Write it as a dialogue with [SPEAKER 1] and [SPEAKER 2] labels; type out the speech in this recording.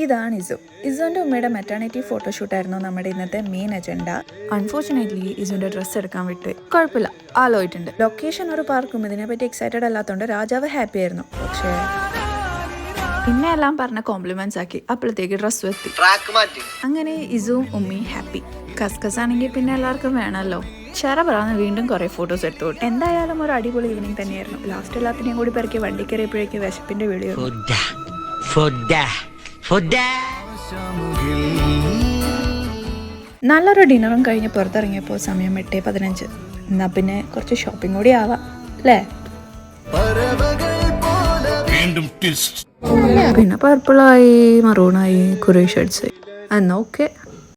[SPEAKER 1] ഇതാണ് ഇസുവിൻ്റെ ഉമ്മയുടെ മെറ്റേണിറ്റി ഫോട്ടോഷൂട്ടായിരുന്നു നമ്മുടെ ഇന്നത്തെ മെയിൻ അജണ്ട. അൺഫോർച്ചുനേറ്റ്ലി ഇസുവിൻ്റെ ഡ്രസ്സ് എടുക്കാൻ വിട്ട്. കുഴപ്പമില്ല, ആലോചിട്ടുണ്ട്. ലൊക്കേഷൻ ഒരു പാർക്കും ഇതിനെപ്പറ്റി എക്സൈറ്റഡ് അല്ലാത്തതുകൊണ്ട് രാജാവ് ഹാപ്പി ആയിരുന്നു. പക്ഷേ പിന്നെ എല്ലാം പറഞ്ഞ കോംപ്ലിമെന്റ്സ് ആക്കി. അപ്പോഴത്തേക്ക് ഡ്രസ്സ് എത്തി. അങ്ങനെ ഇസുവും ഉമ്മയും ഹാപ്പി. കസ്കസ് ആണെങ്കിൽ പിന്നെ എല്ലാവർക്കും വേണമല്ലോ. പറയാന്ന് വീണ്ടും കുറെ ഫോട്ടോസ് എടുത്തു. എന്തായാലും ഒരു അടിപൊളി ഈവനിങ് തന്നെയായിരുന്നു. ലാസ്റ്റ് എല്ലാത്തിനെയും കൂടി പെറുക്കി വണ്ടി കയറിയപ്പോഴേക്ക് വിശപ്പിന്റെ വിളിയോ. നല്ലൊരു ഡിന്നറും കഴിഞ്ഞ് പുറത്തിറങ്ങിയപ്പോൾ സമയം 8:15. എന്നാ പിന്നെ കുറച്ച് ഷോപ്പിംഗ് കൂടി ആവാം അല്ലേ? പിന്നെ പർപ്പിളായി, മറൂണായി, കുറെ ഷർട്ട്സ്. എന്നാ ഓക്കെ.